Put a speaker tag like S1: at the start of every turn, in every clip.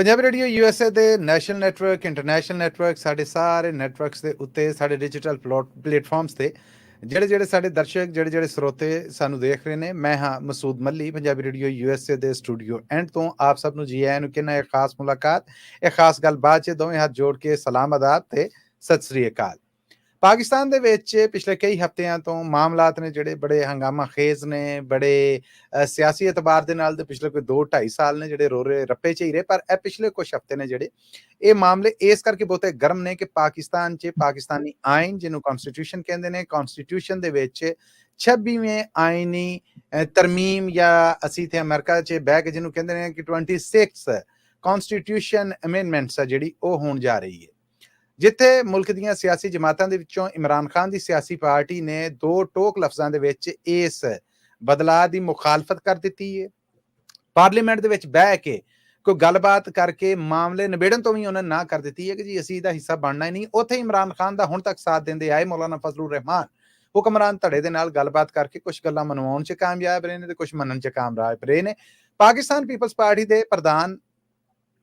S1: Punjabi radio USA ਦੇ national network international network ਸਾਡੇ ਸਾਰੇ ਨੈਟਵਰਕਸ ਦੇ ਉੱਤੇ ਸਾਡੇ ਡਿਜੀਟਲ ਪਲੇਟਫਾਰਮਸ ਤੇ ਜਿਹੜੇ ਸਾਡੇ ਦਰਸ਼ਕ ਜਿਹੜੇ ਸਰੋਤੇ ਸਾਨੂੰ ਦੇਖ ਰਹੇ ਨੇ ਮੈਂ ਹਾਂ ਮਸੂਦ ਮੱਲੀ ਪੰਜਾਬੀ ਰੇਡੀਓ यूएसए ਦੇ ਸਟੂਡੀਓ ਐਂਡ ਤੋਂ ਆਪ ਸਭ ਨੂੰ ਜੀ ਆਇਆਂ ਨੂੰ ਕਿੰਨਾ ਇਹ ਖਾਸ ਮੁਲਾਕਾਤ ਇਹ ਖਾਸ ਗੱਲਬਾਤ 'ਚ ਦੋਵੇਂ ਹੱਥ ਜੋੜ ਕੇ ਸਲਾਮ ਆਦਾਬ ਤੇ ਸਤਿ ਸ੍ਰੀ ਅਕਾਲ। ਪਾਕਿਸਤਾਨ ਦੇ ਵਿੱਚ ਪਿਛਲੇ ਕਈ ਹਫ਼ਤਿਆਂ ਤੋਂ ਮਾਮਲਾਤ ਨੇ ਜਿਹੜੇ ਬੜੇ ਹੰਗਾਮਾ ਖੇਜ਼ ਨੇ, ਬੜੇ ਸਿਆਸੀ ਇਤਬਾਰ ਦੇ ਨਾਲ ਤੇ ਪਿਛਲੇ ਕੋਈ 2-2.5 ਸਾਲ ਨੇ ਜਿਹੜੇ ਰੋਰੇ ਰੱਪੇ 'ਚ ਹੀ ਰਹੇ, ਪਰ ਇਹ ਪਿਛਲੇ ਕੁਝ ਹਫ਼ਤੇ ਨੇ ਜਿਹੜੇ ਇਹ ਮਾਮਲੇ ਇਸ ਕਰਕੇ ਬਹੁਤੇ ਗਰਮ ਨੇ ਕਿ ਪਾਕਿਸਤਾਨ 'ਚ ਪਾਕਿਸਤਾਨੀ ਆਇਨ ਜਿਹਨੂੰ ਕਨਸਟੀਟਿਊਸ਼ਨ ਕਹਿੰਦੇ ਨੇ, ਕਨਸਟੀਟਿਊਸ਼ਨ ਦੇ ਵਿੱਚ 26ਵੇਂ ਆਇਨੀ ਤਰਮੀਮ ਜਾਂ ਅਸੀਂ ਇੱਥੇ ਅਮਰੀਕਾ 'ਚ ਬਹਿ ਕੇ ਜਿਹਨੂੰ ਕਹਿੰਦੇ ਨੇ ਕਿ 26 ਕਨਸਟੀਟਿਊਸ਼ਨ ਅਮੈਂਡਮੈਂਟਸ ਆ ਜਿਹੜੀ ਉਹ ਹੋਣ ਜਾ ਰਹੀ ਹੈ, ਜਿੱਥੇ ਮੁਲਕ ਦੀਆਂ ਸਿਆਸੀ ਜਮਾਤਾਂ ਦੇ ਵਿੱਚੋਂ ਇਮਰਾਨ ਖਾਨ ਦੀ ਸਿਆਸੀ ਪਾਰਟੀ ਨੇ ਦੋ ਟੋਕ ਲਫ਼ਜ਼ਾਂ ਦੇ ਵਿੱਚ ਇਸ ਬਦਲਾਅ ਦੀ ਮੁਖਾਲਫਤ ਕਰ ਦਿੱਤੀ ਹੈ। ਪਾਰਲੀਮੈਂਟ ਦੇ ਵਿੱਚ ਬਹਿ ਕੇ ਕੋਈ ਗੱਲਬਾਤ ਕਰਕੇ ਮਾਮਲੇ ਨਿਬੇੜਨ ਤੋਂ ਵੀ ਉਹਨਾਂ ਨੇ ਨਾ ਕਰ ਦਿੱਤੀ ਹੈ ਕਿ ਜੀ ਅਸੀਂ ਇਹਦਾ ਹਿੱਸਾ ਬਣਨਾ ਹੀ ਨਹੀਂ। ਉੱਥੇ ਇਮਰਾਨ ਖਾਨ ਦਾ ਹੁਣ ਤੱਕ ਸਾਥ ਦਿੰਦੇ ਆਏ ਮੌਲਾਨਾ ਫਜ਼ਲੁਰ ਰਹਿਮਾਨ ਹੁਕਮਰਾਨ ਧੜੇ ਦੇ ਨਾਲ ਗੱਲਬਾਤ ਕਰਕੇ ਕੁਝ ਗੱਲਾਂ ਮਨਵਾਉਣ 'ਚ ਕਾਮਯਾਬ ਰਹੇ ਨੇ ਤੇ ਕੁਝ ਮੰਨਣ 'ਚ ਕਾਮਯਾਬ ਰਹੇ ਨੇ। ਪਾਕਿਸਤਾਨ ਪੀਪਲਸ ਪਾਰਟੀ ਦੇ ਪ੍ਰਧਾਨ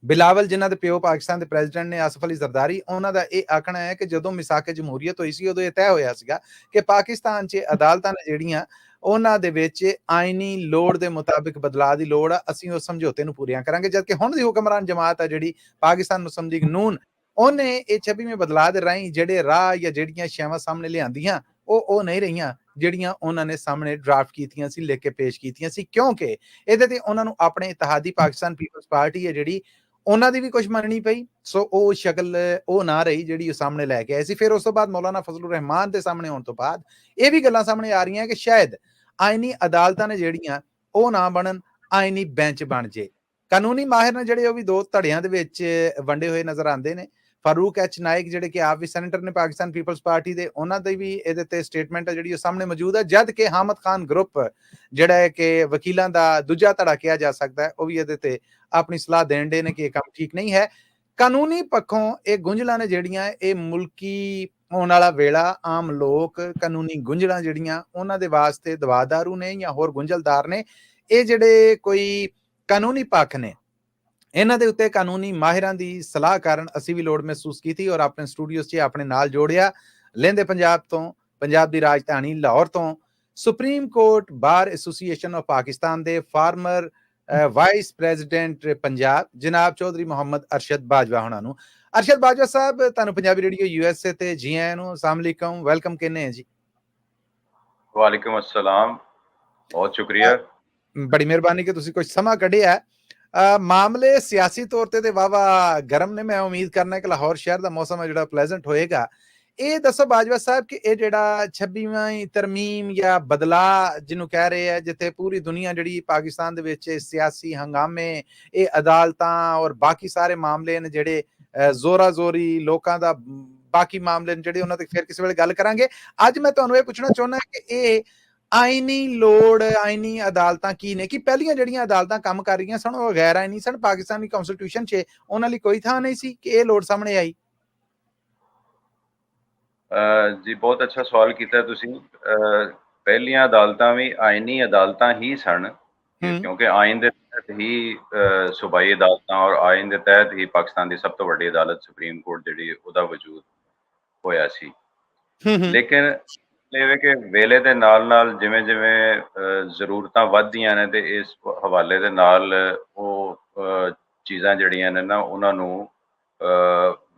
S1: ਬਿਲਾਵਲ ਜਿਨ੍ਹਾਂ ਦੇ ਪਿਓ ਪਾਕਿਸਤਾਨ ਦੇ ਪ੍ਰੈਜ਼ੀਡੈਂਟ ਨੇ ਆਸਫ ਅਲੀ ਜ਼ਰਦਾਰੀ, ਉਹਨਾਂ ਦਾ ਇਹ ਆਖਣਾ ਹੈ ਕਿ ਜਦੋਂ ਮਿਸਾਕ ਜਮਹੂਰੀਅਤ ਹੋਈ ਸੀ ਉਦੋਂ ਇਹ ਤੈਅ ਹੋਇਆ ਸੀਗਾ ਕਿ ਪਾਕਿਸਤਾਨ 'ਚ ਅਦਾਲਤਾਂ ਨੇ ਜਿਹੜੀਆਂ ਉਹਨਾਂ ਦੇ ਵਿੱਚ ਆਇਨੀ ਲੋੜ ਦੇ ਮੁਤਾਬਿਕ ਬਦਲਾਅ ਦੀ ਲੋੜ ਆ, ਅਸੀਂ ਉਸ ਸਮਝੌਤੇ ਨੂੰ ਪੂਰੀਆਂ ਕਰਾਂਗੇ। ਜਦਕਿ ਹੁਣ ਦੀ ਹੁਕਮਰਾਨ ਜਮਾਤ ਆ ਜਿਹੜੀ ਪਾਕਿਸਤਾਨ ਮੁਸਲਿਮ ਲੀਗ ਨੂਨ, ਉਹਨੇ ਇਹ 26ਵੇਂ ਬਦਲਾਅ ਦੇ ਰਾਹੀਂ ਜਿਹੜੇ ਰਾਹ ਜਾਂ ਜਿਹੜੀਆਂ ਸ਼ੈਵਾਂ ਸਾਹਮਣੇ ਲਿਆਂਦੀਆਂ ਉਹ ਨਹੀਂ ਰਹੀਆਂ ਜਿਹੜੀਆਂ ਉਹਨਾਂ ਨੇ ਸਾਹਮਣੇ ਡਰਾਫਟ ਕੀਤੀਆਂ ਸੀ, ਲਿਖ ਕੇ ਪੇਸ਼ ਕੀਤੀਆਂ ਸੀ, ਕਿਉਂਕਿ ਇਹਦੇ ਤੇ ਉਹਨਾਂ ਨੂੰ ਆਪਣੇ ਇਤਿਹਾਦੀ ਪਾਕਿਸਤਾਨ ਪੀਪਲਸ ਪਾਰਟੀ ਹੈ ਜਿਹੜੀ ਉਹਨਾਂ ਦੀ ਵੀ ਕੁਝ ਮੰਨਣੀ ਪਈ। ਸੋ ਉਹ ਸ਼ਕਲ ਉਹ ਨਾ ਰਹੀ ਜਿਹੜੀ ਉਹ ਸਾਹਮਣੇ ਲੈ ਕੇ ਆਏ ਸੀ। ਫਿਰ ਉਸ ਤੋਂ ਬਾਅਦ ਮੌਲਾਨਾ ਫਜ਼ਲੁਰ ਰਹਿਮਾਨ ਦੇ ਸਾਹਮਣੇ ਆਉਣ ਤੋਂ ਬਾਅਦ ਇਹ ਵੀ ਗੱਲਾਂ ਸਾਹਮਣੇ ਆ ਰਹੀਆਂ ਕਿ ਸ਼ਾਇਦ ਆਇਨੀ ਅਦਾਲਤਾਂ ਨੇ ਜਿਹੜੀਆਂ ਉਹ ਨਾ ਬਣਨ, ਆਇਨੀ ਬੈਂਚ ਬਣ ਜੇ। ਕਾਨੂੰਨੀ ਮਾਹਿਰ ਨੇ ਜਿਹੜੇ ਉਹ ਵੀ ਦੋ ਧੜਿਆਂ ਦੇ ਵਿੱਚ ਵੰਡੇ ਹੋਏ ਨਜ਼ਰ ਆਉਂਦੇ ਨੇ। ਫਾਰੂਕ ਐਚ ਨਾਇਕ ਜਿਹੜੇ ਕਿ ਆਪ ਵੀ ਸੈਨੇਟਰ ਨੇ ਪਾਕਿਸਤਾਨ ਪੀਪਲਸ ਪਾਰਟੀ ਦੇ, ਉਹਨਾਂ ਦੀ ਵੀ ਇਹਦੇ ਤੇ ਸਟੇਟਮੈਂਟ ਹੈ ਜਿਹੜੀ ਉਹ ਸਾਹਮਣੇ ਮੌਜੂਦ ਹੈ, ਜਦ ਕਿ ਹਾਮਦ ਖਾਨ ਗਰੁੱਪ ਜਿਹੜਾ ਹੈ ਕਿ ਵਕੀਲਾਂ ਦਾ ਦੂਜਾ ਧੜਾ ਕਿਹਾ ਜਾ ਸਕਦਾ ਹੈ, ਉਹ ਵੀ ਇਹਦੇ ਤੇ ਆਪਣੀ ਸਲਾਹ ਦੇਣ ਦੇ ਨੇ ਕਿ ਇਹ ਕੰਮ ਠੀਕ ਨਹੀਂ ਹੈ। ਕਾਨੂੰਨੀ ਪੱਖੋਂ ਇਹ ਗੁੰਝਲਾਂ ਨੇ ਜਿਹੜੀਆਂ ਇਹ ਮੁਲਕੀ ਆਉਣ ਵਾਲਾ ਵੇਲਾ ਆਮ ਲੋਕ ਕਾਨੂੰਨੀ ਗੁੰਝਲਾਂ ਜਿਹੜੀਆਂ ਉਹਨਾਂ ਦੇ ਵਾਸਤੇ ਦਵਾਦਾਰੂ ਨੇ ਜਾਂ ਹੋਰ ਗੁੰਝਲਦਾਰ ਨੇ। ਇਹ ਜਿਹੜੇ ਕੋਈ ਕਾਨੂੰਨੀ ਪੱਖ ਨੇ ਇਹਨਾਂ ਦੇ ਉੱਤੇ ਕਾਨੂੰਨੀ ਮਾਹਿਰਾਂ ਦੀ ਸਲਾਹ ਕਾਰਨ ਅਸੀਂ ਵੀ ਲੋੜ ਮਹਿਸੂਸ ਕੀਤੀ ਔਰ ਆਪਣੇ ਸਟੂਡੀਓਜ਼ 'ਚ ਆਪਣੇ ਨਾਲ ਜੋੜਿਆ। ਲਹਿੰਦੇ ਪੰਜਾਬ ਤੋਂ, ਪੰਜਾਬ ਦੀ ਰਾਜਧਾਨੀ ਲਾਹੌਰ ਤੋਂ supreme court bar association of Pakistan ਦੇ ਫਾਰਮਰ ਵਾਈਸ ਪ੍ਰੈਜ਼ੀਡੈਂਟ ਪੰਜਾਬ ਜਨਾਬ ਚੌਧਰੀ ਮੁਹੰਮਦ ਅਰਸ਼ਦ ਬਾਜਵਾ ਹੋਣਾ ਨੂੰ। ਅਰਸ਼ਦ ਬਾਜਵਾ ਸਾਹਿਬ, ਤੁਹਾਨੂੰ ਪੰਜਾਬੀ ਰੇਡੀਓ यूएसए ਤੇ ਜੀ ਆਇਆਂ ਨੂੰ, ਅਸਲਾਮ ਅਲੈਕੁਮ, ਵੈਲਕਮ ਕਹਿੰਦੇ ਆ ਜੀ।
S2: ਵਾਲੇਕੁਮ ਅਸਲਾਮ, ਬਹੁਤ ਸ਼ੁਕਰੀਆ,
S1: ਬੜੀ ਮਿਹਰਬਾਨੀ ਕਿ ਤੁਸੀਂ ਕੁਝ ਸਮਾਂ ਕੱਢਿਆ। ਮਾਮਲੇ ਸਿਆਸੀ ਤੌਰ ਤੇ ਵਾਵਾ ਗਰਮ ਨੇ। ਮੈਂ ਉਮੀਦ ਕਰਨਾ ਕਿ ਲਾਹੌਰ ਸ਼ਹਿਰ ਦਾ ਮੌਸਮ ਹੈ ਜਿਹੜਾ ਪਲੇਜ਼ੈਂਟ ਹੋਏਗਾ। ਇਹ ਦੱਸੋ ਬਾਜਵਾ ਸਾਹਿਬ ਕਿ ਇਹ ਜਿਹੜਾ 26ਵੀਂ ਤਰਮੀਮ ਜਾਂ ਬਦਲਾਅ ਜਿਹਨੂੰ ਕਹਿ ਰਹੇ ਆ, ਜਿੱਥੇ ਪੂਰੀ ਦੁਨੀਆ ਜਿਹੜੀ ਪਾਕਿਸਤਾਨ ਦੇ ਵਿੱਚ ਸਿਆਸੀ ਹੰਗਾਮੇ, ਇਹ ਅਦਾਲਤਾਂ ਔਰ ਬਾਕੀ ਸਾਰੇ ਮਾਮਲੇ ਨੇ ਜਿਹੜੇ ਜ਼ੋਰਾ ਜ਼ੋਰੀ ਲੋਕਾਂ ਦਾ ਬਾਕੀ ਮਾਮਲੇ ਨੇ ਜਿਹੜੇ ਉਹਨਾਂ ਤੇ ਫਿਰ ਕਿਸੇ ਵੇਲੇ ਗੱਲ ਕਰਾਂਗੇ। ਅੱਜ ਮੈਂ ਤੁਹਾਨੂੰ ਇਹ ਪੁੱਛਣਾ ਚਾਹੁੰਦਾ ਕਿ ਇਹ ਆਇਨੀ ਲੋੜ, ਆਇਨੀ ਅਦਾਲਤਾਂ ਕੀ ਨੇ? ਕਿ ਪਹਿਲੀਆਂ ਜਿਹੜੀਆਂ ਅਦਾਲਤਾਂ ਕੰਮ ਕਰ ਰਹੀਆਂ ਸਨ ਉਹ ਗੈਰ ਆਇਨੀ ਸਨ, ਪਾਕਿਸਤਾਨੀ ਕਨਸਟੀਟਿਊਸ਼ਨ 'ਚ ਉਹਨਾਂ ਲਈ ਕੋਈ ਥਾਂ ਨਹੀਂ ਸੀ ਕਿ ਇਹ ਲੋੜ ਸਾਹਮਣੇ ਆਈ?
S2: ਜੀ ਬਹੁਤ ਅੱਛਾ ਸਵਾਲ ਕੀਤਾ ਤੁਸੀਂ। ਪਹਿਲੀਆਂ ਅਦਾਲਤਾਂ ਵੀ ਆਇਨੀ ਅਦਾਲਤਾਂ ਹੀ ਸਨ, ਕਿਉਂਕਿ ਆਇਨ ਦੇ ਤਹਿਤ ਹੀ ਸੂਬਾਈ ਅਦਾਲਤਾਂ ਔਰ ਆਇਨ ਦੇ ਤਹਿਤ ਹੀ ਪਾਕਿਸਤਾਨ ਦੀ ਸਭ ਤੋਂ ਵੱਡੀ ਅਦਾਲਤ ਸੁਪਰੀਮ ਕੋਰਟ ਜਿਹੜੀ ਉਹਦਾ ਵਜੂਦ ਹੋਇਆ ਸੀ। ਲੇਕਿਨ ਇਹ ਕਿ ਵੇਲੇ ਦੇ ਨਾਲ ਜਿਵੇਂ ਜ਼ਰੂਰਤਾਂ ਵੱਧਦੀਆਂ ਨੇ ਤੇ ਇਸ ਹਵਾਲੇ ਦੇ ਨਾਲ ਉਹ ਚੀਜ਼ਾਂ ਜਿਹੜੀਆਂ ਨੇ ਨਾ ਉਹਨਾਂ ਨੂੰ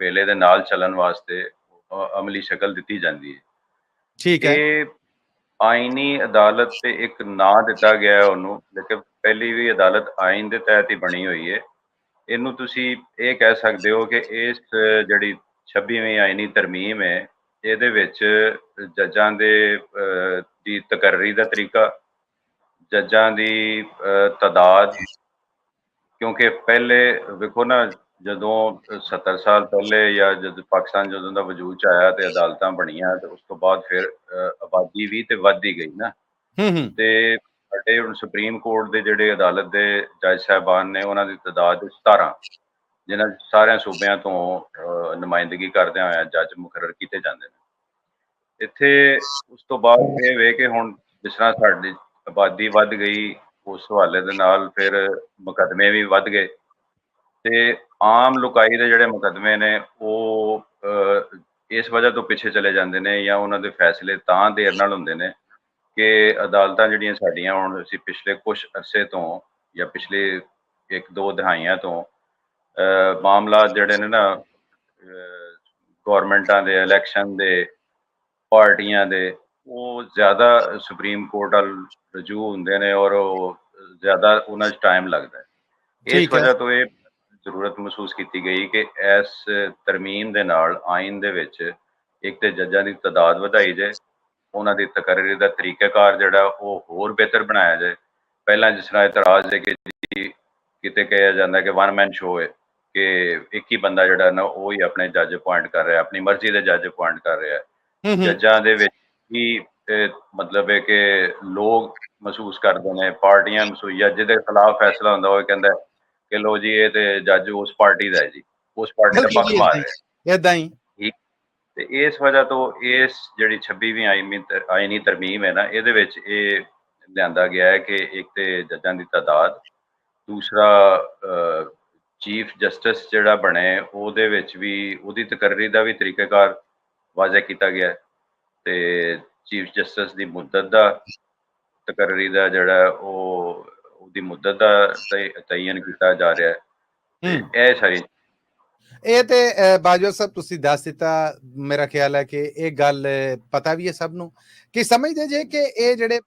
S2: ਵੇਲੇ ਦੇ ਨਾਲ ਚੱਲਣ ਵਾਸਤੇ ਅਮਲੀ ਸ਼ਕਲ ਦਿੱਤੀ ਜਾਂਦੀ ਹੈ।
S1: ਠੀਕ ਹੈ।
S2: ਇਹ ਆਇਨੀ ਅਦਾਲਤ ਤੇ ਇੱਕ ਨਾਂ ਦਿੱਤਾ ਗਿਆ ਉਹਨੂੰ, ਲੇਕਿਨ ਪਹਿਲੀ ਵੀ ਅਦਾਲਤ ਆਇਨ ਦੇ ਤਹਿਤ ਹੀ ਬਣੀ ਹੋਈ ਹੈ। ਇਹਨੂੰ ਤੁਸੀਂ ਇਹ ਕਹਿ ਸਕਦੇ ਹੋ ਕਿ ਇਸ ਜਿਹੜੀ 26ਵੀਂ ਆਇਨੀ ਤਰਮੀਮ ਹੈ, ਇਹਦੇ ਵਿੱਚ ਜੱਜਾਂ ਦੀ ਤਕਰਰੀ ਦਾ ਤਰੀਕਾ, ਜੱਜਾਂ ਦੀ ਤਾਦਾਦ, ਕਿਉਂਕਿ ਪਹਿਲੇ ਵੇਖੋ ਨਾ, ਜਦੋਂ 70 ਸਾਲ ਪਹਿਲੇ ਜਾਂ ਜਦ ਪਾਕਿਸਤਾਨ ਜਦੋਂ ਦਾ ਵਜੂਦ 'ਚ ਆਇਆ ਤੇ ਅਦਾਲਤਾਂ ਬਣੀਆਂ ਤੇ ਉਸ ਤੋਂ ਬਾਅਦ ਫਿਰ ਆਬਾਦੀ ਵੀ ਤੇ ਵੱਧਦੀ ਗਈ ਨਾ। ਤੇ ਸਾਡੇ ਹੁਣ ਸੁਪਰੀਮ ਕੋਰਟ ਦੇ ਜਿਹੜੇ ਅਦਾਲਤ ਦੇ ਜੱਜ ਸਾਹਿਬਾਨ ਨੇ ਉਹਨਾਂ ਦੀ ਤਾਦਾਦ 17, ਜਿਨ੍ਹਾਂ ਸਾਰਿਆਂ ਸੂਬਿਆਂ ਤੋਂ ਨੁਮਾਇੰਦਗੀ ਕਰਦਿਆਂ ਹੋਇਆ ਜੱਜ ਮੁਕਰਰ ਕੀਤੇ ਜਾਂਦੇ ਨੇ ਇੱਥੇ। ਉਸ ਤੋਂ ਬਾਅਦ ਇਹ ਵੇ ਕਿ ਹੁਣ ਜਿਸ ਤਰ੍ਹਾਂ ਸਾਡੀ ਆਬਾਦੀ ਵੱਧ ਗਈ, ਉਸ ਹਵਾਲੇ ਦੇ ਨਾਲ ਫਿਰ ਮੁਕੱਦਮੇ ਵੀ ਵੱਧ ਗਏ ਤੇ ਆਮ ਲੁਕਾਈ ਦੇ ਜਿਹੜੇ ਮੁਕੱਦਮੇ ਨੇ ਉਹ ਇਸ ਵਜ੍ਹਾ ਤੋਂ ਪਿੱਛੇ ਚਲੇ ਜਾਂਦੇ ਨੇ ਜਾਂ ਉਹਨਾਂ ਦੇ ਫੈਸਲੇ ਤਾਂ ਦੇਰ ਨਾਲ ਹੁੰਦੇ ਨੇ ਕਿ ਅਦਾਲਤਾਂ ਜਿਹੜੀਆਂ ਸਾਡੀਆਂ ਹੁਣ ਅਸੀਂ ਪਿਛਲੇ ਕੁਝ ਅਰਸੇ ਤੋਂ ਜਾਂ ਪਿਛਲੇ 1-2 ਦਹਾਈਆਂ ਤੋਂ ਮਾਮਲਾ ਜਿਹੜੇ ਨੇ ਨਾ ਗੌਰਮੈਂਟਾਂ ਦੇ ਇਲੈਕਸ਼ਨ ਦੇ ਪਾਰਟੀਆਂ ਦੇ ਉਹ ਜ਼ਿਆਦਾ ਸੁਪਰੀਮ ਕੋਰਟ ਵੱਲ ਰਜੂ ਹੁੰਦੇ ਨੇ ਔਰ ਉਹ ਜ਼ਿਆਦਾ ਉਹਨਾਂ 'ਚ ਟਾਈਮ ਲੱਗਦਾ ਹੈ। ਇਸ
S1: ਠੀਕ ਹੈ।
S2: ਵਜ੍ਹਾ ਤੋਂ ਇਹ ਜ਼ਰੂਰਤ ਮਹਿਸੂਸ ਕੀਤੀ ਗਈ ਕਿ ਇਸ ਤਰਮੀਮ ਦੇ ਨਾਲ ਆਇਨ ਦੇ ਵਿੱਚ ਇੱਕ ਤੇ ਜੱਜਾਂ ਦੀ ਤਾਦਾਦ ਵਧਾਈ ਜਾਏ, ਉਹਨਾਂ ਦੀ ਤਕਰਰੀ ਦਾ ਤਰੀਕਾਕਾਰ ਜਿਹੜਾ ਉਹ ਹੋਰ ਬਿਹਤਰ ਬਣਾਇਆ ਜਾਏ। ਪਹਿਲਾਂ ਜਿਸ ਤਰ੍ਹਾਂ ਇਤਰਾਜ਼ ਹੈ ਕਿ ਕਿਤੇ ਕਿਹਾ ਜਾਂਦਾ ਕਿ ਵਨ ਮੈਨ ਸ਼ੋਅ ਹੈ ਕਿ ਇੱਕ ਹੀ ਬੰਦਾ ਜਿਹੜਾ ਨਾ ਉਹ ਹੀ ਆਪਣੇ ਜੱਜ ਅਪੁਆਇੰਟ ਕਰ ਰਿਹਾ, ਆਪਣੀ ਮਰਜ਼ੀ ਦੇ ਜੱਜ ਅਪੁਆਇੰਟ ਕਰ ਰਿਹਾ।
S1: ਹੂੰ।
S2: ਜੱਜਾਂ ਦੇ ਵਿੱਚ ਹੀ ਮਤਲਬ ਹੈ ਕਿ ਲੋਕ ਮਹਿਸੂਸ ਕਰਦੇ ਨੇ, ਪਾਰਟੀਆਂ ਮਹਿਸੂਸ ਜਾਂ ਜਿਹਦੇ ਖਿਲਾਫ ਫੈਸਲਾ ਹੁੰਦਾ ਉਹ ਕਹਿੰਦਾ ਕਿ ਲੋ ਜੀ ਇਹ ਤੇ ਜੱਜ ਉਸ ਪਾਰਟੀ ਦਾ ਹੈ ਜੀ, ਉਸ ਪਾਰਟੀ ਦਾ
S1: ਬਿਲਕੁਲ
S2: ਪੱਖ
S1: ਜੀ,
S2: ਮਾਰ ਰਿਹਾ।
S1: ਏਦਾਂ ਹੀ।
S2: ਠੀਕ। ਤੇ ਇਸ ਵਜ੍ਹਾ ਤੋਂ ਇਸ ਜਿਹੜੀ 26ਵੀਂ ਆਈਨੀ ਤਰਮੀਮ ਹੈ ਨਾ, ਇਹਦੇ ਵਿੱਚ ਇਹ ਲਿਆਂਦਾ ਗਿਆ ਹੈ ਕਿ ਇੱਕ ਤੇ ਜੱਜਾਂ ਦੀ ਤਾਦਾਦ, ਦੂਸਰਾ ਚੀਫ ਜਸਟਿਸ ਜਿਹੜਾ ਬਣੇ ਉਹਦੇ ਵਿੱਚ ਵੀ ਉਹਦੀ ਤਕਰਰੀ ਦਾ ਵੀ ਤਰੀਕਾਕਾਰ ਵਾਜ਼ਿਹ ਕੀਤਾ ਗਿਆ ਤੇ ਚੀਫ ਜਸਟਿਸ ਦੀ ਮੁੱਦਤ ਦਾ ਤਕਰਰੀ ਦਾ ਜਿਹੜਾ ਉਹਦੀ ਮੁੱਦਤ ਦਾ ਤਯੀਨ ਕੀਤਾ ਜਾ ਰਿਹਾ ਤੇ ਇਹ ਸਾਰੀ
S1: ਇਹ ਤੇ ਬਾਜਵਾ ਸਾਹਿਬ ਤੁਸੀਂ ਦੱਸ ਦਿੱਤਾ। ਮੇਰਾ ਖਿਆਲ ਹੈ ਕਿ ਇਹ ਗੱਲ ਪਤਾ ਵੀ ਹੈ ਸਭ ਨੂੰ ਕਿ ਸਮਝਦੇ ਜੇ ਕਿ ਇਹ ਜਿਹੜੇ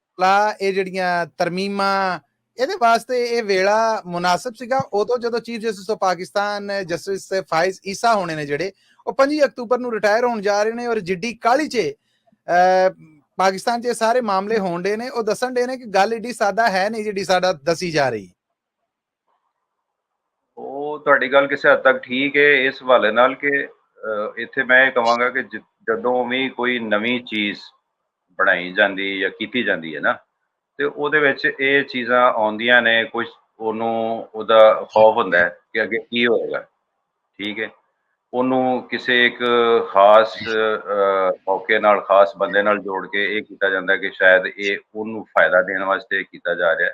S1: ਇਹ ਜਿਹੜੀਆਂ ਤਰਮੀਮਾਂ ਇਹਦੇ ਵਾਸਤੇ ਇਹ ਵੇਲਾ ਮੁਨਾਸਿਬ ਸੀਗਾ ਉਦੋਂ ਜਦੋਂ chief justice of Pakistan justice Faez Isa ਹੋਣੇ ਨੇ ਜਿਹੜੇ ਉਹ 25 ਅਕਤੂਬਰ ਨੂੰ ਰਿਟਾਇਰ ਹੋਣ ਜਾ ਰਹੇ ਨੇ ਔਰ ਜਿੱਡੀ ਕਾਹਲੀ 'ਚ ਪਾਕਿਸਤਾਨ 'ਚ ਸਾਰੇ ਮਾਮਲੇ ਹੋਣ ਡੇ ਨੇ ਉਹ ਦੱਸਣ ਡੇ ਨੇ ਕਿ ਗੱਲ ਏਡੀ ਸਾਦਾ ਹੈ ਨਹੀਂ ਜਿਹੜੀ ਸਾਡਾ ਦੱਸੀ ਜਾ ਰਹੀ।
S2: ਉਹ ਤੁਹਾਡੀ ਗੱਲ ਕਿਸੇ ਹੱਦ ਤੱਕ ਠੀਕ ਹੈ ਇਸ ਹਵਾਲੇ ਨਾਲ ਕਿ ਇੱਥੇ ਮੈਂ ਇਹ ਕਹਾਂਗਾ ਕਿ ਜਦੋਂ ਵੀ ਕੋਈ ਨਵੀਂ ਚੀਜ਼ ਬਣਾਈ ਜਾਂਦੀ ਜਾਂ ਕੀਤੀ ਜਾਂਦੀ ਹੈ ਨਾ ਤੇ ਉਹਦੇ ਵਿੱਚ ਇਹ ਚੀਜ਼ਾਂ ਆਉਂਦੀਆਂ ਨੇ, ਕੁਝ ਉਹਨੂੰ ਉਹਦਾ ਖੌਫ ਹੁੰਦਾ ਹੈ ਕਿ ਅੱਗੇ ਕੀ ਹੋਏਗਾ। ਠੀਕ ਹੈ, ਉਹਨੂੰ ਕਿਸੇ ਇੱਕ ਖਾਸ ਮੌਕੇ ਨਾਲ, ਖਾਸ ਬੰਦੇ ਨਾਲ ਜੋੜ ਕੇ ਇਹ ਕੀਤਾ ਜਾਂਦਾ ਕਿ ਸ਼ਾਇਦ ਇਹ ਉਹਨੂੰ ਫਾਇਦਾ ਦੇਣ ਵਾਸਤੇ ਕੀਤਾ ਜਾ ਰਿਹਾ।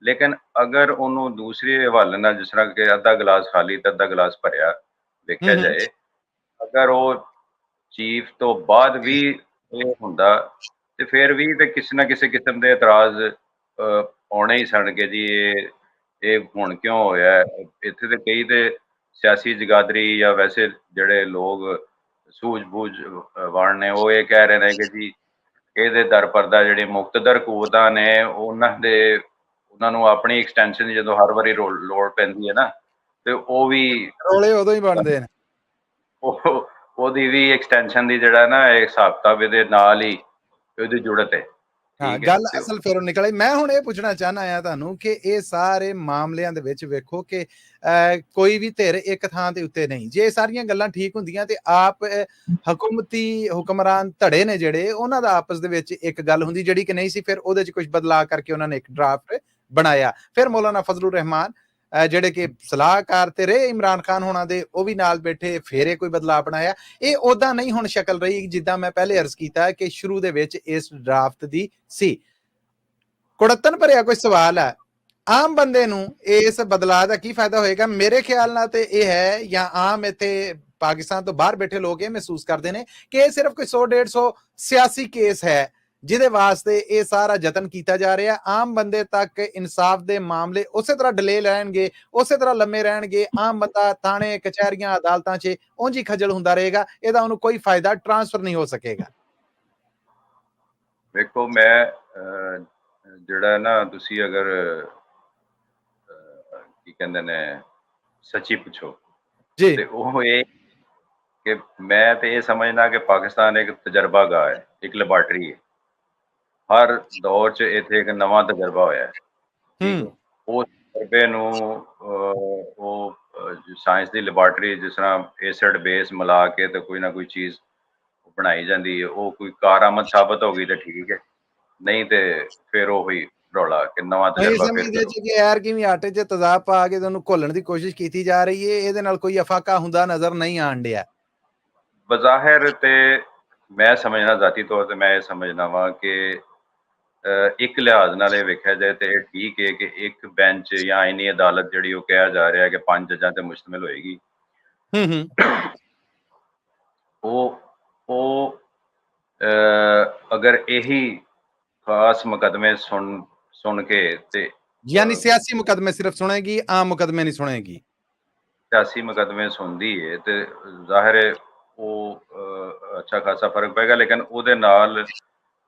S2: ਲੇਕਿਨ ਅਗਰ ਉਹਨੂੰ ਦੂਸਰੇ ਹਵਾਲੇ ਨਾਲ ਜਿਸ ਤਰ੍ਹਾਂ ਕਿ ਅੱਧਾ ਗਲਾਸ ਖਾਲੀ ਤੇ ਅੱਧਾ ਗਲਾਸ ਭਰਿਆ ਵੇਖਿਆ ਜਾਏ, ਅਗਰ ਉਹ ਚੀਫ ਤੋਂ ਬਾਅਦ ਵੀ ਇਹ ਹੁੰਦਾ ਤੇ ਫਿਰ ਵੀ ਤੇ ਕਿਸੇ ਨਾ ਕਿਸੇ ਕਿਸਮ ਦੇ ਇਤਰਾਜ਼ ਆਉਣੇ ਹੀ ਸਨ ਕਿ ਜੀ ਇਹ ਹੁਣ ਕਿਉਂ ਹੋਇਆ। ਇੱਥੇ ਤੇ ਕਈ ਤੇ ਸਿਆਸੀ ਜਗਾਦਰੀ ਜਾਂ ਵੈਸੇ ਜਿਹੜੇ ਲੋਕ ਸੂਝ-ਬੂਝ ਵਾਲੇ ਨੇ ਉਹ ਇਹ ਕਹਿ ਰਹੇ ਨੇ ਕਿ ਜੀ ਇਹਦੇ ਦਰ ਪਰਦਾ ਜਿਹੜੇ ਮੁਕਤਦਰ ਕੂਵਤਾਂ ਨੇ ਉਹਨਾਂ ਨੂੰ ਆਪਣੀ ਐਕਸਟੈਂਸ਼ਨ ਜਦੋਂ ਹਰ ਵਾਰੀ ਲੋੜ ਪੈਂਦੀ ਹੈ ਨਾ ਤੇ ਉਹ ਵੀ
S1: ਰੌਲੇ ਉਦੋਂ ਹੀ ਬਣਦੇ ਨੇ।
S2: ਉਹਦੀ ਵੀ ਐਕਸਟੈਂਸ਼ਨ ਦੀ ਜਿਹੜਾ ਨਾ ਇਹ ਹਿਸਾਬ ਕਿਤਾਬ ਇਹਦੇ ਨਾਲ ਹੀ ਉਹਦੀ ਜੁੜਤ ਹੈ।
S1: ਹਾਂ,
S2: ਠੀਕ ਹੈ
S1: ਗੱਲ ਅਸਲ ਫਿਰ ਨਿਕਲੇ। ਮੈਂ ਹੁਣ ਇਹ ਪੁੱਛਣਾ ਚਾਹਨਾ ਆ ਤੁਹਾਨੂੰ ਕਿ ਇਹ ਸਾਰੇ ਮਾਮਲਿਆਂ ਦੇ ਵਿੱਚ ਵੇਖੋ ਕਿ ਕੋਈ ਵੀ ਧਿਰ ਇੱਕ ਥਾਂ ਦੇ ਉੱਤੇ ਨਹੀਂ। ਜੇ ਸਾਰੀਆਂ ਗੱਲਾਂ ਠੀਕ ਹੁੰਦੀਆਂ ਤੇ ਆਪ ਹਕੂਮਤੀ ਹੁਕਮਰਾਨ ਧੜੇ ਨੇ ਜਿਹੜੇ ਉਹਨਾਂ ਦਾ ਆਪਸ ਦੇ ਵਿੱਚ ਇੱਕ ਗੱਲ ਹੁੰਦੀ ਜਿਹੜੀ ਕਿ ਨਹੀਂ ਸੀ, ਫਿਰ ਉਹਦੇ 'ਚ ਕੁਝ ਬਦਲਾਅ ਕਰਕੇ ਉਹਨਾਂ ਨੇ ਇੱਕ ਡਰਾਫਟ ਬਣਾਇਆ। ਫਿਰ ਮੌਲਾਨਾ ਫਜ਼ਲੁਰ ਰਹਿਮਾਨ ਜਿਹੜੇ ਕਿ ਸਲਾਹਕਾਰ ਤੇ ਰਹੇ ਇਮਰਾਨ ਖਾਨ ਹੋਣਾ ਦੇ ਉਹ ਵੀ ਨਾਲ ਬੈਠੇ, ਫੇਰ ਇਹ ਕੋਈ ਬਦਲਾਅ ਬਣਾਇਆ। ਇਹ ਉਦਾਂ ਨਹੀਂ ਹੁਣ ਸ਼ਕਲ ਰਹੀ ਜਿੱਦਾਂ ਮੈਂ ਪਹਿਲੇ ਅਰਜ਼ ਕੀਤਾ ਕਿ ਸ਼ੁਰੂ ਦੇ ਵਿੱਚ ਇਸ ਡਰਾਫਟ ਦੀ ਸੀ। ਕੁੜੱਤਨ ਭਰਿਆ ਕੋਈ ਸਵਾਲ ਹੈ, ਆਮ ਬੰਦੇ ਨੂੰ ਇਸ ਬਦਲਾਅ ਦਾ ਕੀ ਫਾਇਦਾ ਹੋਏਗਾ? ਮੇਰੇ ਖਿਆਲ ਨਾਲ ਤੇ ਇਹ ਹੈ, ਜਾਂ ਆਮ ਇੱਥੇ ਪਾਕਿਸਤਾਨ ਤੋਂ ਬਾਹਰ ਬੈਠੇ ਲੋਕ ਇਹ ਮਹਿਸੂਸ ਕਰਦੇ ਨੇ ਕਿ ਇਹ ਸਿਰਫ ਕੋਈ 100-150 ਸਿਆਸੀ ਕੇਸ ਹੈ ਜਿਹਦੇ ਵਾਸਤੇ ਇਹ ਸਾਰਾ ਯਤਨ ਕੀਤਾ ਜਾ ਰਿਹਾ। ਆਮ ਬੰਦੇ ਤੱਕ ਇਨਸਾਫ ਦੇ ਮਾਮਲੇ ਉਸੇ ਤਰ੍ਹਾਂ ਡਿਲੇ ਰਹਿਣਗੇ, ਉਸੇ ਤਰ੍ਹਾਂ ਲੰਮੇ ਰਹਿਣਗੇ। ਆਮ ਬੰਦਾ ਥਾਣੇ, ਕਚਹਿਰੀਆਂ, ਅਦਾਲਤਾਂ 'ਚ ਉਂਝ ਹੀ ਖੱਜਲ ਹੁੰਦਾ ਰਹੇਗਾ। ਇਹਦਾ ਉਹਨੂੰ ਕੋਈ ਫਾਇਦਾ ਟ੍ਰਾਂਸਫਰ ਨਹੀਂ ਹੋ ਸਕੇਗਾ।
S2: ਵੇਖੋ, ਮੈਂ ਜਿਹੜਾ ਨਾ ਤੁਸੀਂ ਅਗਰ ਕੀ ਕਹਿੰਦੇ ਨੇ ਸੱਚੀ ਪੁੱਛੋ
S1: ਜੀ
S2: ਤੇ ਉਹ ਇਹ ਕਿ ਮੈਂ ਤੇ ਇਹ ਸਮਝਦਾ ਕਿ ਪਾਕਿਸਤਾਨ ਇੱਕ ਤਜਰਬਾਗਾਹ ਹੈ, ਇੱਕ ਲੈਬਾਰਟਰੀ ਹੈ। ਹਰ ਦੌਰ 'ਚ ਇੱਥੇ ਇੱਕ ਨਵਾਂ ਤਜਰਬਾ ਹੋਇਆ। ਠੀਕ ਹੈ, ਉਸ ਤਜਰਬੇ ਨੂੰ ਉਹ ਸਾਇੰਸ ਦੀ ਲੈਬਾਰਟਰੀ ਜਿਸ ਤਰ੍ਹਾਂ ਐਸਿਡ ਬੇਸ ਮਿਲਾ ਕੇ ਤੇ ਕੋਈ ਨਾ ਕੋਈ ਚੀਜ਼ ਬਣਾਈ ਜਾਂਦੀ ਹੈ। ਉਹ ਕੋਈ ਕਾਰਾਮਦ ਸਾਬਤ ਹੋ ਗਈ ਤੇ ਠੀਕ ਹੈ, ਨਹੀਂ ਤੇ ਫਿਰ ਉਹੀ ਰੌਲਾ ਕਿ ਨਵਾਂ ਤਜਰਬਾ ਫਿਰ ਕਰੋ।
S1: ਕਿ ਯਾਰ ਕਿਵੇਂ ਆਟੇ 'ਚ ਤੇਜ਼ਾਬ ਪਾ ਕੇ ਉਹਨੂੰ ਘੋਲਣ ਦੀ ਕੋਸ਼ਿਸ਼ ਕੀਤੀ ਜਾ ਰਹੀ ਹੈ, ਇਹਦੇ ਨਾਲ ਕੋਈ ਅਫਾਕਾ ਹੁੰਦਾ ਨਜ਼ਰ ਨਹੀਂ ਆਣ ਡਿਆ।
S2: ਬਜ਼ਾਹਿਰ ਤੇ ਮੈਂ ਸਮਝਣਾ, ਜ਼ਾਤੀ ਤੌਰ ਤੇ ਮੈਂ ਇਹ ਸਮਝਣਾ ਵਾ ਕਿ ਇੱਕ ਲਿਹਾਜ਼ ਨਾਲ ਇਹ ਵੇਖਿਆ ਜਾਏ ਤੇ ਇਹ ਠੀਕ ਹੈ ਕਿ ਇੱਕ ਬੈਂਚ ਜਾਂ ਆਈਨੀ ਅਦਾਲਤ ਜਿਹੜੀ ਉਹ ਕਿਹਾ ਜਾ ਰਿਹਾ ਕਿ 5 ਜੱਜਾਂ ਤੇ ਮੁਸ਼ਤਮਿਲ ਹੋਏਗੀ।
S1: ਹੂੰ
S2: ਉਹ ਅਗਰ ਇਹੀ ਖਾਸ ਮੁਕੱਦਮੇ ਸੁਣ ਕੇ ਤੇ
S1: यानी सियासी मुकदमे सिर्फ सुनेगी, आम मुकदमे नहीं सुनेगी।
S2: सियासी मुकदमे सुनदी है ਤੇ ਜ਼ਾਹਿਰ ਹੈ ਉਹ ਅੱਛਾ ਖਾਸਾ ਫਰਕ ਪਏਗਾ। ਲੇਕਿਨ ਉਹਦੇ ਨਾਲ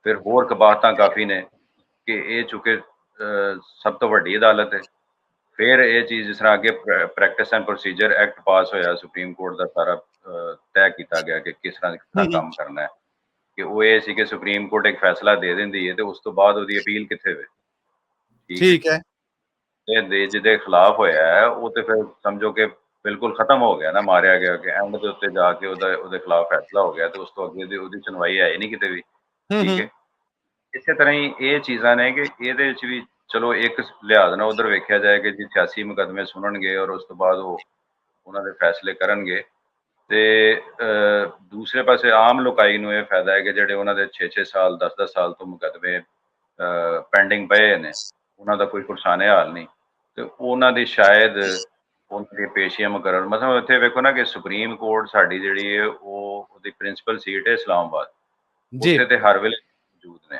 S2: ਫਿਰ ਹੋਰ ਕਬਾਹਤਾਂ ਕਾਫੀ ਨੇ ਕਿ ਇਹ ਚੁੱਕੇ ਸਭ ਤੋਂ ਵੱਡੀ ਅਦਾਲਤ ਹੈ। ਫਿਰ ਇਹ ਚੀਜ਼ ਜਿਸ ਤਰ੍ਹਾਂ ਅੱਗੇ practice and procedure act pass ਹੋਇਆ ਸੁਪਰੀਮ ਕੋਰਟ ਦਾ ਸਾਰਾ ਤੈਅ ਕੀਤਾ ਗਿਆ ਕਿ ਕਿਸ ਤਰ੍ਹਾਂ ਕੰਮ ਕਰਨਾ ਹੈ ਕਿ ਉਹ ਇਹ ਸੀ ਕਿ ਸੁਪਰੀਮ ਕੋਰਟ ਇੱਕ ਫੈਸਲਾ ਦੇ ਦਿੰਦੀ ਹੈ ਤੇ ਉਸ ਤੋਂ ਬਾਅਦ ਉਹਦੀ ਅਪੀਲ ਕਿੱਥੇ ਵੇ।
S1: ठीक है।
S2: ਤੇ ਜਿਹਦੇ ਖਿਲਾਫ ਹੋਇਆ ਹੈ ਉਹ ਤੇ ਫਿਰ ਸਮਝੋ ਕਿ ਬਿਲਕੁਲ ਖਤਮ ਹੋ ਗਿਆ ਨਾ, ਮਾਰਿਆ ਗਿਆ ਕਿ ਐਂਡ ਦੇ ਉੱਤੇ ਜਾ ਕੇ ਉਹਦੇ ਖਿਲਾਫ ਫੈਸਲਾ ਹੋ ਗਿਆ ਤੇ ਉਸ ਤੋਂ ਅੱਗੇ ਦੀ ਉਹਦੀ ਸੁਣਵਾਈ ਹੈ ਨਹੀਂ ਕਿਤੇ ਵੀ। ਠੀਕ ਹੈ। ਇਸੇ ਤਰ੍ਹਾਂ ਹੀ ਇਹ ਚੀਜ਼ਾਂ ਨੇ ਕਿ ਇਹਦੇ ਵਿੱਚ ਵੀ ਚਲੋ ਇੱਕ ਲਿਹਾਜ਼ ਨਾਲ ਉਧਰ ਵੇਖਿਆ ਜਾਏ ਕਿ ਜੀ ਸਿਆਸੀ ਮੁਕੱਦਮੇ ਸੁਣਨਗੇ ਔਰ ਉਸ ਤੋਂ ਬਾਅਦ ਉਹ ਉਹਨਾਂ ਦੇ ਫੈਸਲੇ ਕਰਨਗੇ ਤੇ ਦੂਸਰੇ ਪਾਸੇ ਆਮ ਲੋਕਾਈ ਨੂੰ ਇਹ ਫਾਇਦਾ ਹੈ ਕਿ ਜਿਹੜੇ ਉਹਨਾਂ ਦੇ 6-6 ਸਾਲ 10-10 ਸਾਲ ਤੋਂ ਮੁਕੱਦਮੇ ਪੈਂਡਿੰਗ ਪਏ ਨੇ, ਉਹਨਾਂ ਦਾ ਕੋਈ ਪੁਰਸਾਨੇ ਹਾਲ ਨਹੀਂ ਤੇ ਉਹਨਾਂ ਦੀ ਸ਼ਾਇਦ ਉਹਨਾਂ ਦੀ ਪੇਸ਼ੀਆਂ ਮੁਕਰਰ। ਮਤਲਬ ਇੱਥੇ ਵੇਖੋ ਨਾ ਕਿ ਸੁਪਰੀਮ ਕੋਰਟ ਸਾਡੀ ਜਿਹੜੀ ਹੈ ਉਹਦੀ ਪ੍ਰਿੰਸੀਪਲ ਸੀਟ ਹੈ ਇਸਲਾਮਾਬਾਦ, ਉੱਥੇ ਤੇ ਹਰ ਵੇਲੇ ਮੌਜੂਦ ਨੇ।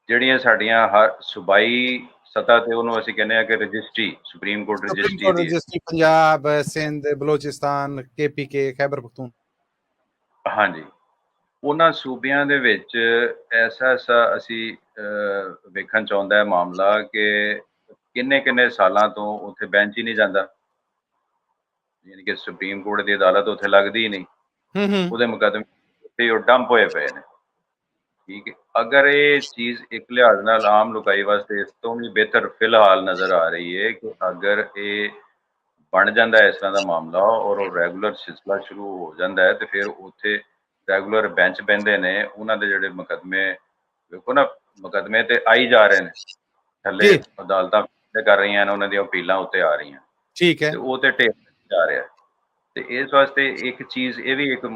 S2: ਜਿਹੜੀਆਂ ਸਾਡੀਆਂ ਹਰ ਸੂਬਾਈ ਸਤਹ ਤੇ ਉਹਨੂੰ ਅਸੀਂ ਕਹਿੰਦੇ ਆ ਕਿ ਰਜਿਸਟਰੀ, ਸੁਪਰੀਮ ਕੋਰਟ ਰਜਿਸਟਰੀ ਦੀ
S1: रजिस्ट्री पंजाब, सिंध, बलोचिस्तान, KPK, खैबर पख्तून।
S2: ਹਾਂਜੀ, ਉਹਨਾਂ ਸੂਬਿਆਂ ਦੇ ਵਿੱਚ ਐਸਾ ਅਸੀਂ ਵੇਖਣ ਚ ਆਉਂਦਾ ਹੈ ਮਾਮਲਾ ਕਿ ਕਿੰਨੇ ਸਾਲਾਂ ਤੋਂ ਉੱਥੇ ਬੈਂਚ ਹੀ ਨਹੀਂ ਜਾਂਦਾ, ਯਾਨੀ ਕਿ ਸੁਪਰੀਮ ਕੋਰਟ ਦੀ ਅਦਾਲਤ ਉੱਥੇ ਲੱਗਦੀ ਹੀ ਨਹੀਂ। ਉਹਦੇ ਮੁਕੱਦਮੇ ਉੱਥੇ ਉਹ ਡੰਪ ਹੋਏ ਪਏ ਨੇ। ਠੀਕ ਹੈ। ਅਗਰ ਇਹ ਚੀਜ਼ ਇੱਕ ਲਿਹਾਜ਼ ਨਾਲ ਆਮ ਲੋਕਾਈ ਵਾਸਤੇ ਇਸ ਤੋਂ ਵੀ ਬਿਹਤਰ ਫਿਲਹਾਲ ਨਜ਼ਰ ਆ ਰਹੀ ਹੈ ਕਿ ਅਗਰ ਇਹ ਬਣ ਜਾਂਦਾ ਹੈ ਇਸ ਤਰ੍ਹਾਂ ਦਾ ਮਾਮਲਾ ਔਰ ਉਹ ਰੈਗੂਲਰ ਸਿਲਸਿਲਾ ਸ਼ੁਰੂ ਹੋ ਜਾਂਦਾ ਹੈ ਤੇ ਫਿਰ ਉੱਥੇ ਰੈਗੂਲਰ ਬੈਂਚ ਬਹਿੰਦੇ ਨੇ। ਉਹਨਾਂ ਦੇ ਜਿਹੜੇ ਮੁਕੱਦਮੇ ਵੇਖੋ ਨਾ, ਮੁਕੱਦਮੇ ਤੇ ਆਈ ਜਾ ਰਹੇ ਨੇ, ਥੱਲੇ ਅਦਾਲਤਾਂ ਕਰ ਰਹੀਆਂ ਨੇ, ਉਹਨਾਂ ਦੀਆਂ ਅਪੀਲਾਂ ਉੱਤੇ ਆ ਰਹੀਆਂ।
S1: ਠੀਕ ਹੈ।
S2: ਤੇ ਉਹ ਤੇ ਢੇਰ ਜਾ ਰਿਹਾ ਤੇ ਇਸ ਵਾਸਤੇ ਇੱਕ ਚੀਜ਼ ਇਹ ਵੀ ਇੱਕ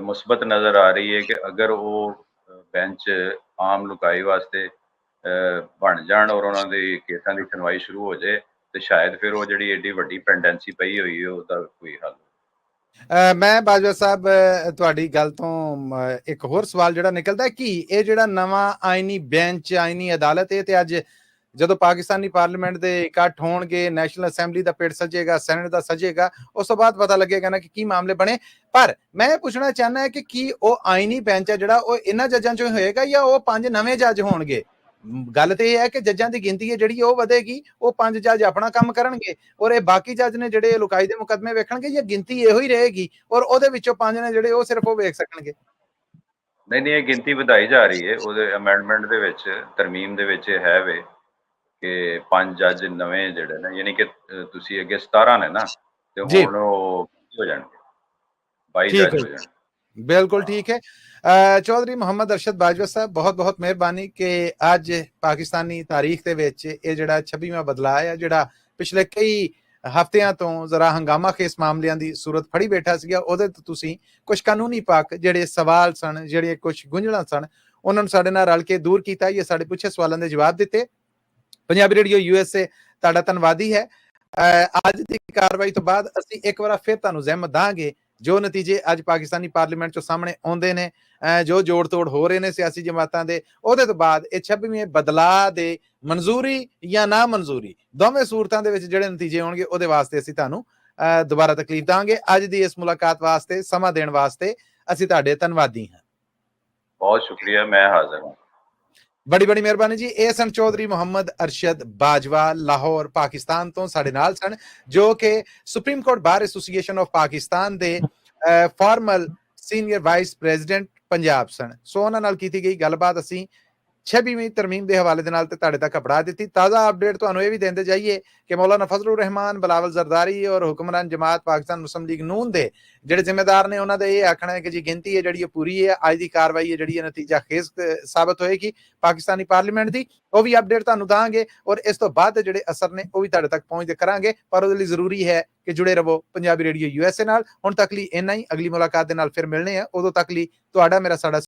S2: ਮੁਸਬਤ ਨਜ਼ਰ ਆ ਰਹੀ ਹੈ ਕਿ ਅਗਰ ਉਹ ਬੈਂਚ ਆਮ ਲੋਕਾਈ ਵਾਸਤੇ ਬਣ ਜਾਣ ਔਰ ਉਹਨਾਂ ਦੇ ਕੇਸਾਂ ਦੀ ਸੁਣਵਾਈ ਸ਼ੁਰੂ ਹੋ ਜਾਏ ਤੇ ਸ਼ਾਇਦ ਫਿਰ ਉਹ ਜਿਹੜੀ ਏਡੀ ਵੱਡੀ ਪੈਂਡੈਂਸੀ ਪਈ ਹੋਈ ਹੈ ਉਹਦਾ ਕੋਈ ਹੱਲ।
S1: ਮੈਂ ਬਾਜਵਾ ਸਾਹਿਬ ਤੁਹਾਡੀ ਗੱਲ ਤੋਂ ਇੱਕ ਹੋਰ ਸਵਾਲ ਜਿਹੜਾ ਨਿਕਲਦਾ ਕਿ ਇਹ ਜਿਹੜਾ ਨਵਾਂ ਆਈਨੀ ਬੈਂਚ, ਆਈਨੀ ਅਦਾਲਤ, ਇਹ ਤੇ ਅੱਜ ਜਦੋਂ ਪਾਕਿਸਤਾਨੀ ਪਾਰਲੀਮੈਂਟ ਦੇ ਇਕੱਠ ਹੋਣਗੇ, ਨੈਸ਼ਨਲ ਅਸੈਂਬਲੀ ਦਾ ਪਿੜ ਸਜੇਗਾ, ਸੈਨੇਟ ਦਾ ਸਜੇਗਾ, ਉਸ ਤੋਂ ਬਾਅਦ ਪਤਾ ਲੱਗੇਗਾ ਨਾ ਕਿ ਕੀ ਮਾਮਲੇ ਬਣੇ। ਪਰ ਮੈਂ ਪੁੱਛਣਾ ਚਾਹੁੰਦਾ ਹੈ ਕਿ ਕੀ ਉਹ ਆਈਨੀ ਬੈਂਚ ਹੈ ਜਿਹੜਾ ਉਹ ਇਹਨਾਂ ਜੱਜਾਂ ਚੋਂ ਹੋਏਗਾ ਜਾਂ ਉਹ 5 ਨਵੇਂ ਜੱਜ ਹੋਣਗੇ? ਗੱਲ ਤੇ ਇਹ ਹੈ ਕਿ ਜੱਜਾਂ ਦੀ ਗਿਣਤੀ ਹੈ ਜਿਹੜੀ ਉਹ ਵਧੇਗੀ, ਉਹ 5 ਜੱਜ ਆਪਣਾ ਕੰਮ ਕਰਨਗੇ ਔਰ ਇਹ ਬਾਕੀ ਜੱਜ ਨੇ ਜਿਹੜੇ ਲੁਕਾਈ ਦੇ ਮੁਕੱਦਮੇ ਵੇਖਣਗੇ, ਜਾਂ ਗਿਣਤੀ ਇਹੋ ਹੀ ਰਹੇਗੀ ਔਰ ਉਹਦੇ ਵਿੱਚੋਂ 5 ਨੇ ਜਿਹੜੇ ਉਹ ਸਿਰਫ ਉਹ ਵੇਖ ਸਕਣਗੇ?
S2: ਨਹੀਂ, ਇਹ ਗਿਣਤੀ ਵਧਾਈ ਜਾ ਰਹੀ ਹੈ। ਉਹਦੇ ਅਮੈਂਡਮੈਂਟ ਦੇ ਵਿੱਚ, ਤਰਮੀਮ ਦੇ ਵਿੱਚ ਹੈ ਵੇ ਕਿ 5 ਜੱਜ ਨਵੇਂ ਜਿਹੜੇ ਨੇ, ਯਾਨੀ ਕਿ ਤੁਸੀਂ ਅੱਗੇ 17 ਨੇ ਨਾ ਤੇ ਹੁਣ ਉਹ ਹੋ ਜਾਣਗੇ 22 ਜੱਜ ਹੋ ਜਾਣਗੇ।
S1: बिल्कुल ठीक है। चौधरी मोहम्मद अरशद बाजवा साहब, बहुत बहुत मेहरबानी कि अज पाकिस्तानी तारीख ਦੇ ਵਿੱਚ ਇਹ ਜਿਹੜਾ 26ਵਾਂ ਬਦਲਾਅ ਹੈ, ਜਿਹੜਾ ਪਿਛਲੇ ਕਈ ਹਫ਼ਤਿਆਂ ਤੋਂ ਜ਼ਰਾ ਹੰਗਾਮਾ ਖੇਸ ਮਾਮਲਿਆਂ ਦੀ ਸੂਰਤ ਫੜੀ ਬੈਠਾ ਸੀਗਾ, ਉਹਦੇ ਤੋਂ ਤੁਸੀਂ ਕੁਝ ਕਾਨੂੰਨੀ ਪੱਖ, ਜਿਹੜੇ ਸਵਾਲ ਸਨ, ਜਿਹੜੇ ਕੁਝ ਗੁੰਝਲਾਂ ਸਨ, ਉਹਨਾਂ ਨੂੰ ਸਾਡੇ ਨਾਲ ਰਲ ਕੇ ਦੂਰ ਕੀਤਾ। ਇਹ ਸਾਡੇ ਪੁੱਛੇ ਸਵਾਲਾਂ ਦੇ ਜਵਾਬ ਦਿੱਤੇ। ਪੰਜਾਬੀ ਰੇਡੀਓ USA ਤੁਹਾਡਾ ਧੰਨਵਾਦੀ ਹੈ। ਅੱਜ ਦੀ ਕਾਰਵਾਈ ਤੋਂ ਬਾਅਦ ਅਸੀਂ ਇੱਕ ਵਾਰ ਫਿਰ ਤੁਹਾਨੂੰ ਜ਼ਹਿਮਤ ਦਾਂਗੇ ਜੋ ਨਤੀਜੇ ਅੱਜ ਪਾਕਿਸਤਾਨੀ ਪਾਰਲੀਮੈਂਟ ਚੋਂ ਸਾਹਮਣੇ ਆਉਂਦੇ ਨੇ, ਜੋ ਜੋੜ ਤੋੜ ਹੋ ਰਹੇ ਨੇ ਸਿਆਸੀ ਜਮਾਤਾਂ ਦੇ, ਉਹਦੇ ਤੋਂ ਬਾਅਦ ਇਹ 26ਵੇਂ ਬਦਲਾਅ ਦੇ ਮਨਜ਼ੂਰੀ ਜਾਂ ਨਾ ਮਨਜ਼ੂਰੀ, ਦੋਵੇਂ ਸੂਰਤਾਂ ਦੇ ਵਿੱਚ ਜਿਹੜੇ ਨਤੀਜੇ ਹੋਣਗੇ ਉਹਦੇ ਵਾਸਤੇ ਅਸੀਂ ਤੁਹਾਨੂੰ ਦੁਬਾਰਾ ਤਕਲੀਫ ਦਾਂਗੇ। ਅੱਜ ਦੀ ਇਸ ਮੁਲਾਕਾਤ ਵਾਸਤੇ, ਸਮਾਂ ਦੇਣ ਵਾਸਤੇ ਅਸੀਂ ਤੁਹਾਡੇ ਧੰਨਵਾਦੀ ਹਾਂ।
S2: ਬਹੁਤ ਸ਼ੁਕਰੀਆ, ਮੈਂ ਹਾਜ਼ਰ ਹਾਂ।
S1: ਬੜੀ ਬੜੀ ਮਿਹਰਬਾਨੀ ਜੀ। ਇਹ ਸਨ ਚੌਧਰੀ ਮੁਹੰਮਦ ਅਰਸ਼ਦ ਬਾਜਵਾ, ਲਾਹੌਰ ਪਾਕਿਸਤਾਨ ਤੋਂ ਸਾਡੇ ਨਾਲ ਸਨ, ਜੋ ਕਿ supreme court bar association of Pakistan ਦੇ former senior vice president Punjab ਸਨ। ਸੋ ਉਹਨਾਂ ਨਾਲ ਕੀਤੀ ਗਈ ਗੱਲਬਾਤ ਅਸੀਂ 26ਵੀਂ ਤਰਮੀਮ ਦੇ ਹਵਾਲੇ ਦੇ ਨਾਲ ਤੇ ਤੁਹਾਡੇ ਤੱਕ ਪੜਾ ਦਿੱਤੀ। ਤਾਜ਼ਾ ਅਪਡੇਟ ਤੁਹਾਨੂੰ ਇਹ ਵੀ ਦਿੰਦੇ ਜਾਈਏ ਕਿ ਮੌਲਾਨਾ ਫਜ਼ਲੁਰ ਰਹਿਮਾਨ, ਬਿਲਾਵਲ ਜ਼ਰਦਾਰੀ ਔਰ ਹੁਕਮਰਾਨ ਜਮਾਤ ਪਾਕਿਸਤਾਨ ਮੁਸਲਿਮ ਲੀਗ ਨੂਨ ਦੇ ਜਿਹੜੇ ਜ਼ਿੰਮੇਦਾਰ ਨੇ, ਉਹਨਾਂ ਦਾ ਇਹ ਆਖਣਾ ਹੈ ਕਿ ਜੀ ਗਿਣਤੀ ਹੈ ਜਿਹੜੀ ਉਹ ਪੂਰੀ ਹੈ। ਅੱਜ ਦੀ ਕਾਰਵਾਈ ਹੈ ਜਿਹੜੀ ਨਤੀਜਾ ਖੇਜ਼ ਸਾਬਤ ਹੋਏਗੀ ਪਾਕਿਸਤਾਨੀ ਪਾਰਲੀਮੈਂਟ ਦੀ, ਉਹ ਵੀ ਅਪਡੇਟ ਤੁਹਾਨੂੰ ਦਾਂਗੇ ਔਰ ਇਸ ਤੋਂ ਬਾਅਦ ਜਿਹੜੇ ਅਸਰ ਨੇ ਉਹ ਵੀ ਤੁਹਾਡੇ ਤੱਕ ਪਹੁੰਚਦੇ ਕਰਾਂਗੇ। ਪਰ ਉਹਦੇ ਲਈ ਜ਼ਰੂਰੀ ਹੈ ਕਿ ਜੁੜੇ ਰਹੋ ਪੰਜਾਬੀ ਰੇਡੀਓ USA ਨਾਲ। ਹੁਣ ਤੱਕ ਲਈ ਇੰਨਾ ਹੀ। ਅਗਲੀ ਮੁਲਾਕਾਤ ਦੇ ਨਾਲ ਫਿਰ ਮਿਲਣੇ ਆ। ਉਦੋਂ ਤੱਕ ਲਈ ਤੁਹਾਡਾ ਮੇਰਾ ਸਾਡਾ